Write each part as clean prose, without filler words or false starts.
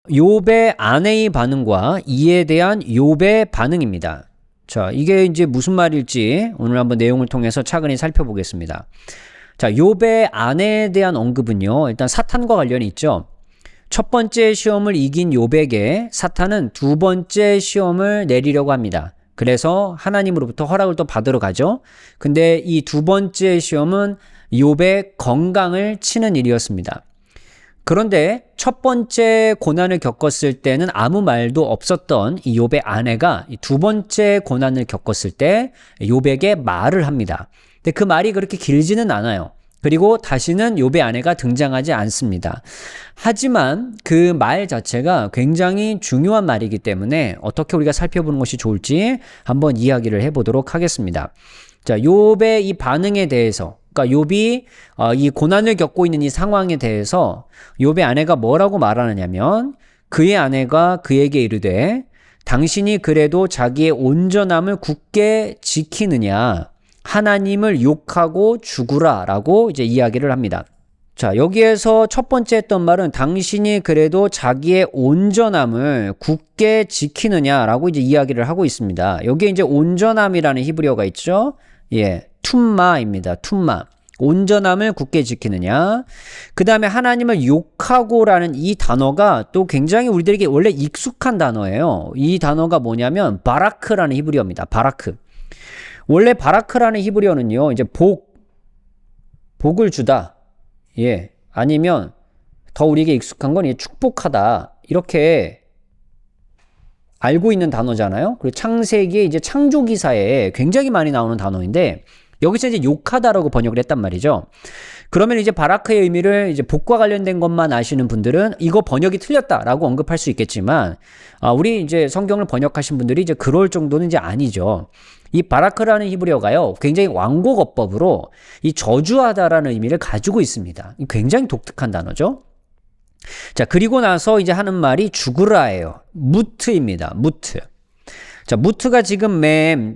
욥의 아내의 반응과 이에 대한 욥의 반응입니다. 자, 이게 이제 무슨 말일지 오늘 한번 내용을 통해서 차근히 살펴보겠습니다. 자, 욥의 아내에 대한 언급은요, 일단 사탄과 관련이 있죠. 첫 번째 시험을 이긴 욥에게 사탄은 두 번째 시험을 내리려고 합니다. 그래서 하나님으로부터 허락을 또 받으러 가죠. 근데 이 두 번째 시험은 욥의 건강을 치는 일이었습니다. 그런데 첫 번째 고난을 겪었을 때는 아무 말도 없었던 이 욥의 아내가 이 두 번째 고난을 겪었을 때 욥에게 말을 합니다. 근데 그 말이 그렇게 길지는 않아요. 그리고 다시는 욥의 아내가 등장하지 않습니다. 하지만 그 말 자체가 굉장히 중요한 말이기 때문에 어떻게 우리가 살펴보는 것이 좋을지 한번 이야기를 해보도록 하겠습니다. 자, 욥의 이 반응에 대해서, 그러니까 욥이 이 고난을 겪고 있는 이 상황에 대해서 욥의 아내가 뭐라고 말하느냐면, 그의 아내가 그에게 이르되 당신이 그래도 자기의 온전함을 굳게 지키느냐, 하나님을 욕하고 죽으라 라고 이제 이야기를 합니다. 자, 여기에서 첫 번째 했던 말은 당신이 그래도 자기의 온전함을 굳게 지키느냐라고 이제 이야기를 하고 있습니다. 여기에 이제 온전함이라는 히브리어가 있죠. 예, 툼마입니다. 툼마. 온전함을 굳게 지키느냐. 그 다음에 하나님을 욕하고라는 이 단어가 또 굉장히 우리들에게 원래 익숙한 단어예요. 이 단어가 뭐냐면 바라크라는 히브리어입니다. 바라크. 원래 바라크라는 히브리어는요, 이제 복을 주다. 예. 아니면 더 우리에게 익숙한 건 축복하다. 이렇게 알고 있는 단어잖아요. 그리고 창세기에 이제 창조기사에 굉장히 많이 나오는 단어인데, 여기서 이제 욕하다라고 번역을 했단 말이죠. 그러면 이제 바라크의 의미를 이제 복과 관련된 것만 아시는 분들은 이거 번역이 틀렸다라고 언급할 수 있겠지만, 우리 이제 성경을 번역하신 분들이 이제 그럴 정도는 이제 아니죠. 이 바라크라는 히브리어가요, 굉장히 완곡어법으로 이 저주하다라는 의미를 가지고 있습니다. 굉장히 독특한 단어죠. 자, 그리고 나서 이제 하는 말이 죽으라예요. 무트입니다. 무트. 자, 무트가 지금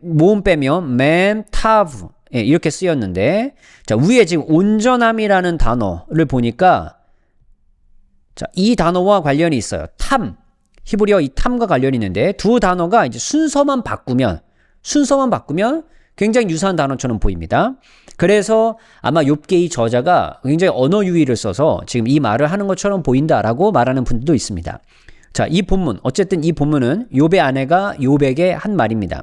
모음 빼면 타브. 예, 이렇게 쓰였는데, 자, 위에 지금 온전함이라는 단어를 보니까, 자, 이 단어와 관련이 있어요. 탐. 히브리어 이 탐과 관련이 있는데, 두 단어가 이제 순서만 바꾸면 굉장히 유사한 단어처럼 보입니다. 그래서 아마 욥기의 저자가 굉장히 언어 유희를 써서 지금 이 말을 하는 것처럼 보인다라고 말하는 분들도 있습니다. 자, 이 본문, 어쨌든 이 본문은 욥의 아내가 욥에게 한 말입니다.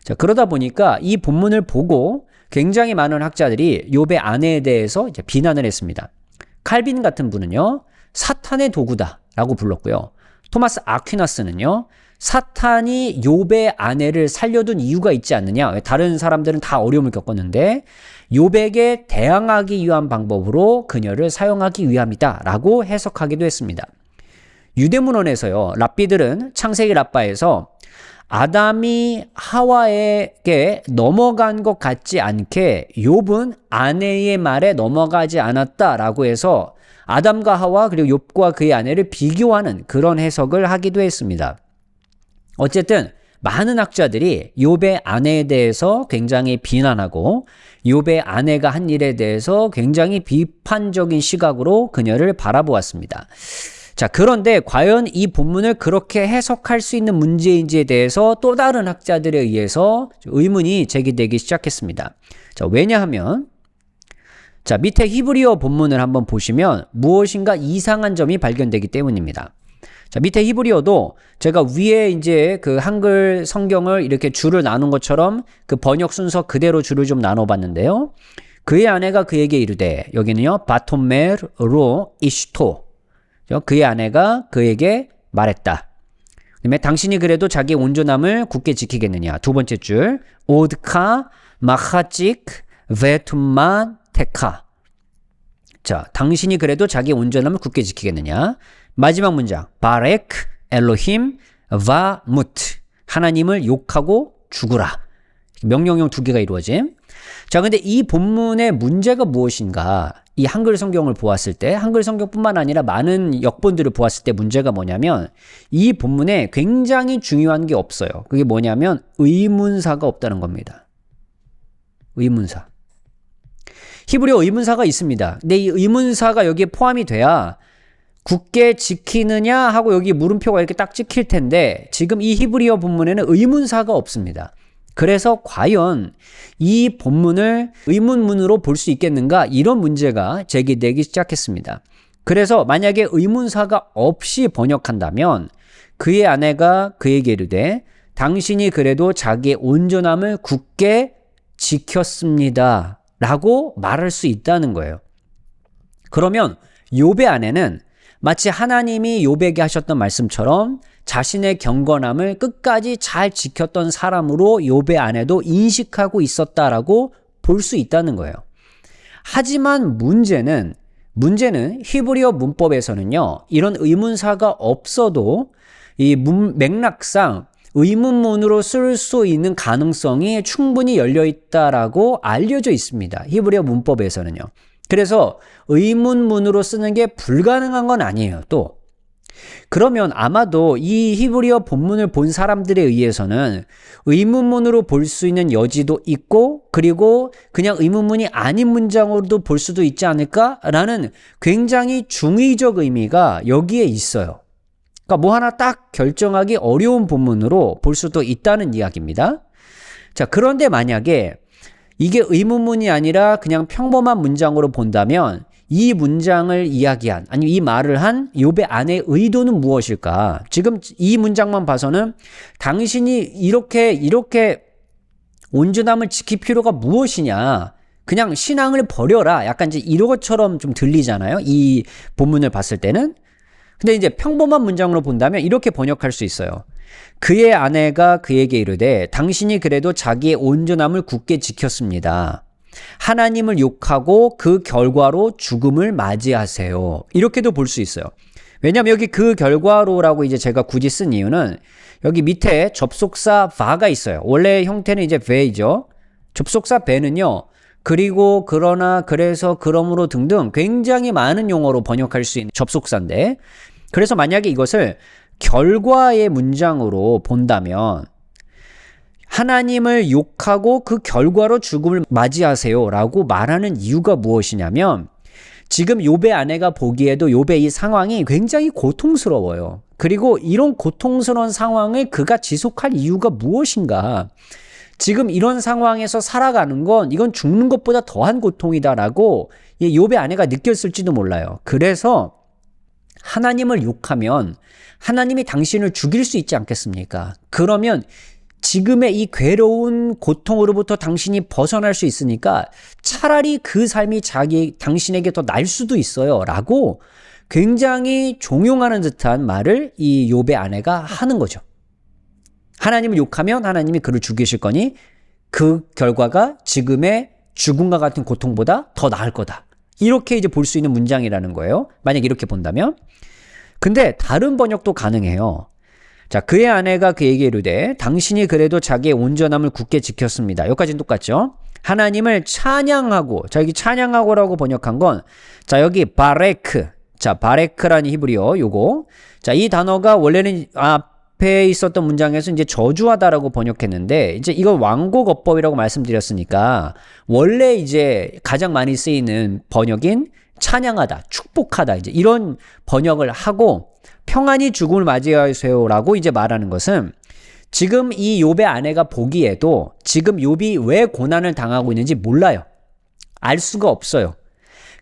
자, 그러다 보니까 이 본문을 보고 굉장히 많은 학자들이 욥의 아내에 대해서 이제 비난을 했습니다. 칼빈 같은 분은요, 사탄의 도구다라고 불렀고요. 토마스 아퀴나스는요, 사탄이 욥의 아내를 살려둔 이유가 있지 않느냐. 다른 사람들은 다 어려움을 겪었는데 욥에게 대항하기 위한 방법으로 그녀를 사용하기 위함이다 라고 해석하기도 했습니다. 유대문헌에서요, 랍비들은 창세기 랍바에서 아담이 하와에게 넘어간 것 같지 않게 욥은 아내의 말에 넘어가지 않았다라고 해서 아담과 하와 그리고 욥과 그의 아내를 비교하는 그런 해석을 하기도 했습니다. 어쨌든 많은 학자들이 욥의 아내에 대해서 굉장히 비난하고 욥의 아내가 한 일에 대해서 굉장히 비판적인 시각으로 그녀를 바라보았습니다. 자, 그런데 과연 이 본문을 그렇게 해석할 수 있는 문제인지에 대해서 또 다른 학자들에 의해서 의문이 제기되기 시작했습니다. 자, 왜냐하면 자, 밑에 히브리어 본문을 한번 보시면 무엇인가 이상한 점이 발견되기 때문입니다. 자, 밑에 히브리어도 제가 위에 이제 그 한글 성경을 이렇게 줄을 나눈 것처럼 그 번역 순서 그대로 줄을 좀 나눠봤는데요. 그의 아내가 그에게 이르되, 여기는요, 바토메르로 이슈토. 그의 아내가 그에게 말했다. 그다음에 당신이 그래도 자기의 온전함을 굳게 지키겠느냐. 두 번째 줄, 오드카 마하직 베툼만 테카. 자, 당신이 그래도 자기의 온전함을 굳게 지키겠느냐. 마지막 문장, 바렉 엘로힘 바 무트. 하나님을 욕하고 죽으라. 명령형 두 개가 이루어짐. 자, 근데 이 본문의 문제가 무엇인가? 이 한글 성경을 보았을 때, 한글 성경뿐만 아니라 많은 역본들을 보았을 때 문제가 뭐냐면, 이 본문에 굉장히 중요한 게 없어요. 그게 뭐냐면 의문사가 없다는 겁니다. 의문사. 히브리어 의문사가 있습니다. 근데 이 의문사가 여기에 포함이 돼야 굳게 지키느냐 하고 여기 물음표가 이렇게 딱 찍힐 텐데 지금 이 히브리어 본문에는 의문사가 없습니다. 그래서 과연 이 본문을 의문문으로 볼 수 있겠는가? 이런 문제가 제기되기 시작했습니다. 그래서 만약에 의문사가 없이 번역한다면 그의 아내가 그에게 이르되 당신이 그래도 자기의 온전함을 굳게 지켰습니다 라고 말할 수 있다는 거예요. 그러면 욥의 아내는 마치 하나님이 욥에게 하셨던 말씀처럼 자신의 경건함을 끝까지 잘 지켰던 사람으로 욥의 아내도 인식하고 있었다라고 볼 수 있다는 거예요. 하지만 문제는 히브리어 문법에서는요, 이런 의문사가 없어도 이 맥락상 의문문으로 쓸 수 있는 가능성이 충분히 열려 있다라고 알려져 있습니다. 히브리어 문법에서는요. 그래서 의문문으로 쓰는 게 불가능한 건 아니에요, 또. 그러면 아마도 이 히브리어 본문을 본 사람들에 의해서는 의문문으로 볼 수 있는 여지도 있고, 그리고 그냥 의문문이 아닌 문장으로도 볼 수도 있지 않을까라는 굉장히 중의적 의미가 여기에 있어요. 그러니까 뭐 하나 딱 결정하기 어려운 본문으로 볼 수도 있다는 이야기입니다. 자, 그런데 만약에 이게 의문문이 아니라 그냥 평범한 문장으로 본다면 이 문장을 이야기한, 아니 이 말을 한 욥의 아내의 의도는 무엇일까? 지금 이 문장만 봐서는 당신이 이렇게 온전함을 지킬 필요가 무엇이냐? 그냥 신앙을 버려라. 약간 이제 이것처럼 좀 들리잖아요. 이 본문을 봤을 때는. 근데 이제 평범한 문장으로 본다면 이렇게 번역할 수 있어요. 그의 아내가 그에게 이르되 당신이 그래도 자기의 온전함을 굳게 지켰습니다. 하나님을 욕하고 그 결과로 죽음을 맞이하세요. 이렇게도 볼 수 있어요. 왜냐하면 여기 그 결과로라고 이제 제가 굳이 쓴 이유는 여기 밑에 접속사 바가 있어요. 원래 형태는 이제 베이죠. 접속사 베는요. 그리고 그러나 그래서 그러므로 등등 굉장히 많은 용어로 번역할 수 있는 접속사인데, 그래서 만약에 이것을 결과의 문장으로 본다면 하나님을 욕하고 그 결과로 죽음을 맞이하세요 라고 말하는 이유가 무엇이냐면, 지금 욥의 아내가 보기에도 욥의 이 상황이 굉장히 고통스러워요. 그리고 이런 고통스러운 상황을 그가 지속할 이유가 무엇인가? 지금 이런 상황에서 살아가는 건 이건 죽는 것보다 더한 고통이다라고 이 욥의 아내가 느꼈을지도 몰라요. 그래서 하나님을 욕하면 하나님이 당신을 죽일 수 있지 않겠습니까? 그러면 지금의 이 괴로운 고통으로부터 당신이 벗어날 수 있으니까 차라리 그 삶이 당신에게 더 나을 수도 있어요 라고 굉장히 종용하는 듯한 말을 이 욥의 아내가 하는 거죠. 하나님을 욕하면 하나님이 그를 죽이실 거니 그 결과가 지금의 죽음과 같은 고통보다 더 나을 거다. 이렇게 이제 볼 수 있는 문장이라는 거예요. 만약 이렇게 본다면. 근데 다른 번역도 가능해요. 자, 그의 아내가 그에게 이르되 당신이 그래도 자기의 온전함을 굳게 지켰습니다. 여기까지는 똑같죠? 하나님을 찬양하고, 자, 여기 찬양하고라고 번역한 건, 자, 여기 바레크. 자, 바레크라는 히브리어 요거. 자, 이 단어가 원래는 앞에 있었던 문장에서 이제 저주하다라고 번역했는데, 이제 이건 완곡어법이라고 말씀드렸으니까, 원래 이제 가장 많이 쓰이는 번역인 찬양하다, 축복하다, 이제 이런 번역을 하고, 평안히 죽음을 맞이하세요라고 이제 말하는 것은 지금 이 욥의 아내가 보기에도 지금 욥이 왜 고난을 당하고 있는지 몰라요. 알 수가 없어요.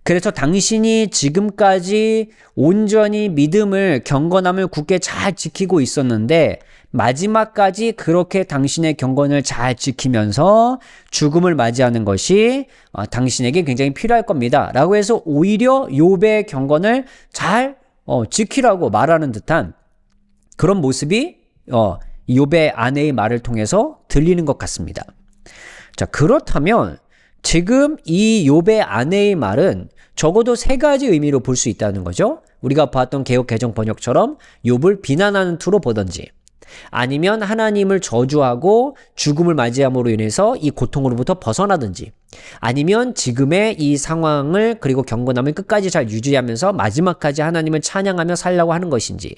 그래서 당신이 지금까지 온전히 믿음을, 경건함을 굳게 잘 지키고 있었는데 마지막까지 그렇게 당신의 경건을 잘 지키면서 죽음을 맞이하는 것이 당신에게 굉장히 필요할 겁니다. 라고 해서 오히려 욥의 경건을 잘 지키라고 말하는 듯한 그런 모습이 욥의 아내의 말을 통해서 들리는 것 같습니다. 자, 그렇다면 지금 이 욥의 아내의 말은 적어도 세 가지 의미로 볼 수 있다는 거죠. 우리가 봤던 개역 개정 번역처럼 욥을 비난하는 투로 보든지, 아니면 하나님을 저주하고 죽음을 맞이함으로 인해서 이 고통으로부터 벗어나든지, 아니면 지금의 이 상황을 그리고 경건함을 끝까지 잘 유지하면서 마지막까지 하나님을 찬양하며 살려고 하는 것인지,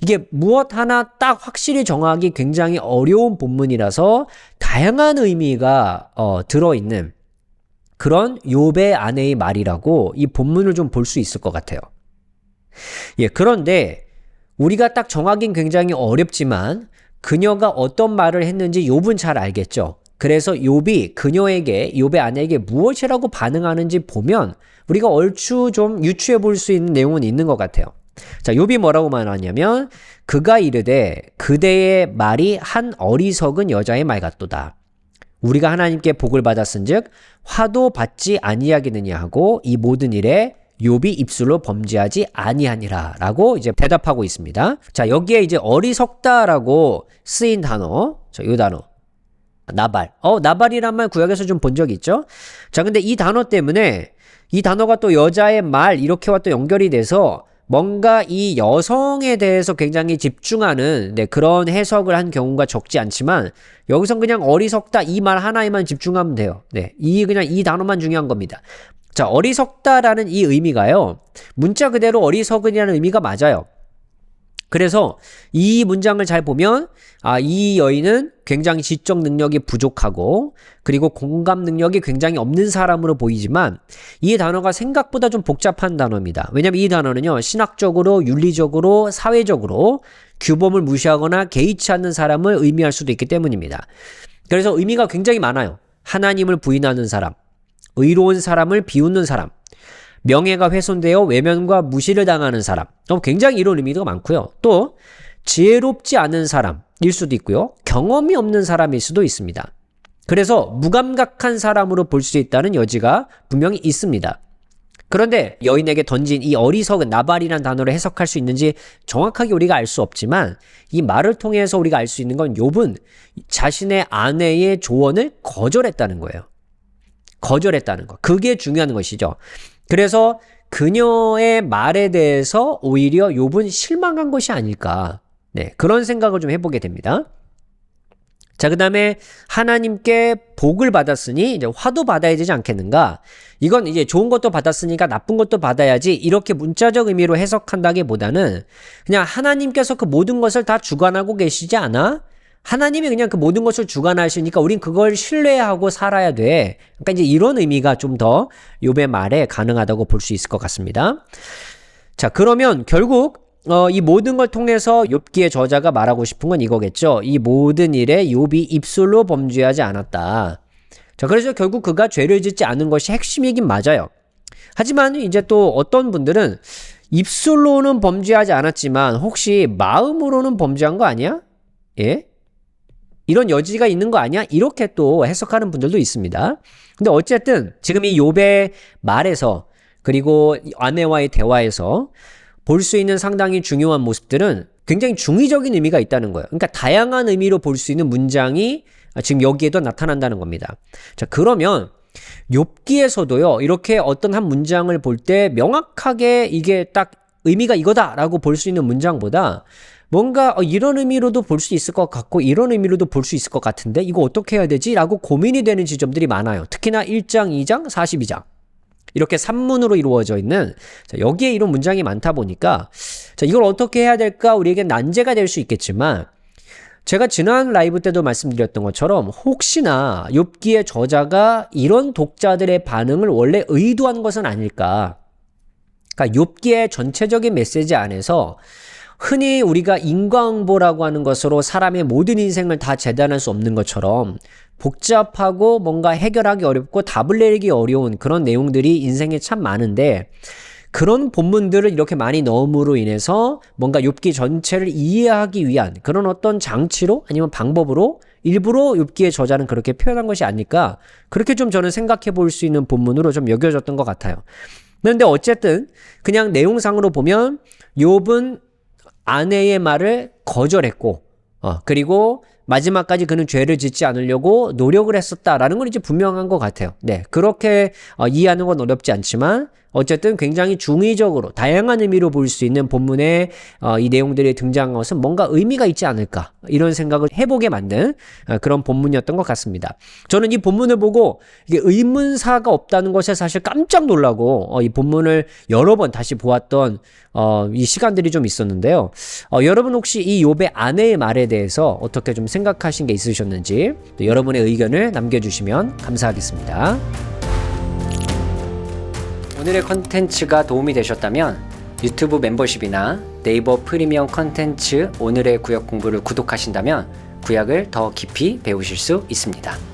이게 무엇 하나 딱 확실히 정하기 굉장히 어려운 본문이라서 다양한 의미가 들어있는 그런 욥의 아내의 말이라고 이 본문을 좀 볼 수 있을 것 같아요. 예, 그런데 우리가 딱 정하긴 굉장히 어렵지만 그녀가 어떤 말을 했는지 욥은 잘 알겠죠. 그래서 욥이 그녀에게, 욥의 아내에게 무엇이라고 반응하는지 보면 우리가 얼추 좀 유추해 볼 수 있는 내용은 있는 것 같아요. 자, 욥이 뭐라고 말하냐면 그가 이르되 그대의 말이 한 어리석은 여자의 말 같도다. 우리가 하나님께 복을 받았은즉 화도 받지 아니하겠느냐 하고 이 모든 일에 욥이 입술로 범죄하지 아니하니라 라고 이제 대답하고 있습니다. 자, 여기에 이제 어리석다라고 쓰인 단어, 이 단어 나발. 나발이란 말 구약에서 좀 본 적이 있죠? 자, 근데 이 단어 때문에 이 단어가 또 여자의 말 이렇게와 또 연결이 돼서 뭔가 이 여성에 대해서 굉장히 집중하는 그런 해석을 한 경우가 적지 않지만 여기선 그냥 어리석다 이 말 하나에만 집중하면 돼요. 그냥 이 단어만 중요한 겁니다. 자, 어리석다라는 이 의미가요. 문자 그대로 어리석은이라는 의미가 맞아요. 그래서 이 문장을 잘 보면 이 여인은 굉장히 지적 능력이 부족하고 그리고 공감 능력이 굉장히 없는 사람으로 보이지만 이 단어가 생각보다 좀 복잡한 단어입니다. 왜냐하면 이 단어는요. 신학적으로, 윤리적으로, 사회적으로 규범을 무시하거나 개의치 않는 사람을 의미할 수도 있기 때문입니다. 그래서 의미가 굉장히 많아요. 하나님을 부인하는 사람, 의로운 사람을 비웃는 사람, 명예가 훼손되어 외면과 무시를 당하는 사람. 굉장히 이런 의미가 많고요. 또 지혜롭지 않은 사람일 수도 있고요. 경험이 없는 사람일 수도 있습니다. 그래서 무감각한 사람으로 볼 수 있다는 여지가 분명히 있습니다. 그런데 여인에게 던진 이 어리석은 나발이라는 단어를 해석할 수 있는지 정확하게 우리가 알 수 없지만 이 말을 통해서 우리가 알 수 있는 건 욥은 자신의 아내의 조언을 거절했다는 거예요. 거절했다는 거. 그게 중요한 것이죠. 그래서 그녀의 말에 대해서 오히려 욥은 실망한 것이 아닐까. 그런 생각을 좀 해보게 됩니다. 자, 그 다음에 하나님께 복을 받았으니 이제 화도 받아야 되지 않겠는가? 이건 이제 좋은 것도 받았으니까 나쁜 것도 받아야지 이렇게 문자적 의미로 해석한다기보다는 그냥 하나님께서 그 모든 것을 다 주관하고 계시지 않아? 하나님이 그냥 그 모든 것을 주관하시니까 우린 그걸 신뢰하고 살아야 돼. 그러니까 이제 이런 의미가 좀 더 욥의 말에 가능하다고 볼 수 있을 것 같습니다. 자, 그러면 결국 이 모든 걸 통해서 욥기의 저자가 말하고 싶은 건 이거겠죠. 이 모든 일에 욥이 입술로 범죄하지 않았다. 자, 그래서 결국 그가 죄를 짓지 않은 것이 핵심이긴 맞아요. 하지만 이제 또 어떤 분들은 입술로는 범죄하지 않았지만 혹시 마음으로는 범죄한 거 아니야? 예? 이런 여지가 있는 거 아니야? 이렇게 또 해석하는 분들도 있습니다. 근데 어쨌든 지금 이 욥의 말에서 그리고 아내와의 대화에서 볼 수 있는 상당히 중요한 모습들은 굉장히 중의적인 의미가 있다는 거예요. 그러니까 다양한 의미로 볼 수 있는 문장이 지금 여기에도 나타난다는 겁니다. 자, 그러면 욥기에서도요. 이렇게 어떤 한 문장을 볼 때 명확하게 이게 딱 의미가 이거다라고 볼 수 있는 문장보다 뭔가 이런 의미로도 볼 수 있을 것 같고 이런 의미로도 볼 수 있을 것 같은데 이거 어떻게 해야 되지? 라고 고민이 되는 지점들이 많아요. 특히나 1장, 2장, 42장 이렇게 산문으로 이루어져 있는 여기에 이런 문장이 많다 보니까 이걸 어떻게 해야 될까? 우리에게 난제가 될 수 있겠지만 제가 지난 라이브 때도 말씀드렸던 것처럼 혹시나 욥기의 저자가 이런 독자들의 반응을 원래 의도한 것은 아닐까? 그러니까 욥기의 전체적인 메시지 안에서 흔히 우리가 인과응보라고 하는 것으로 사람의 모든 인생을 다 재단할 수 없는 것처럼 복잡하고 뭔가 해결하기 어렵고 답을 내리기 어려운 그런 내용들이 인생에 참 많은데 그런 본문들을 이렇게 많이 넣음으로 인해서 뭔가 욥기 전체를 이해하기 위한 그런 어떤 장치로 아니면 방법으로 일부러 욥기의 저자는 그렇게 표현한 것이 아닐까 그렇게 좀 저는 생각해 볼 수 있는 본문으로 좀 여겨졌던 것 같아요. 그런데 어쨌든 그냥 내용상으로 보면 욥은 아내의 말을 거절했고 그리고 마지막까지 그는 죄를 짓지 않으려고 노력을 했었다라는 건 이제 분명한 것 같아요. 그렇게 이해하는 건 어렵지 않지만 어쨌든 굉장히 중의적으로 다양한 의미로 볼 수 있는 본문에 이 내용들이 등장한 것은 뭔가 의미가 있지 않을까 이런 생각을 해보게 만든 그런 본문이었던 것 같습니다. 저는 이 본문을 보고 이게 의문사가 없다는 것에 사실 깜짝 놀라고 이 본문을 여러 번 다시 보았던 이 시간들이 좀 있었는데요. 여러분 혹시 이 욥의 아내의 말에 대해서 어떻게 좀 생각하신 게 있으셨는지 또 여러분의 의견을 남겨주시면 감사하겠습니다. 오늘의 컨텐츠가 도움이 되셨다면 유튜브 멤버십이나 네이버 프리미엄 컨텐츠 오늘의 구약 공부를 구독하신다면 구약을 더 깊이 배우실 수 있습니다.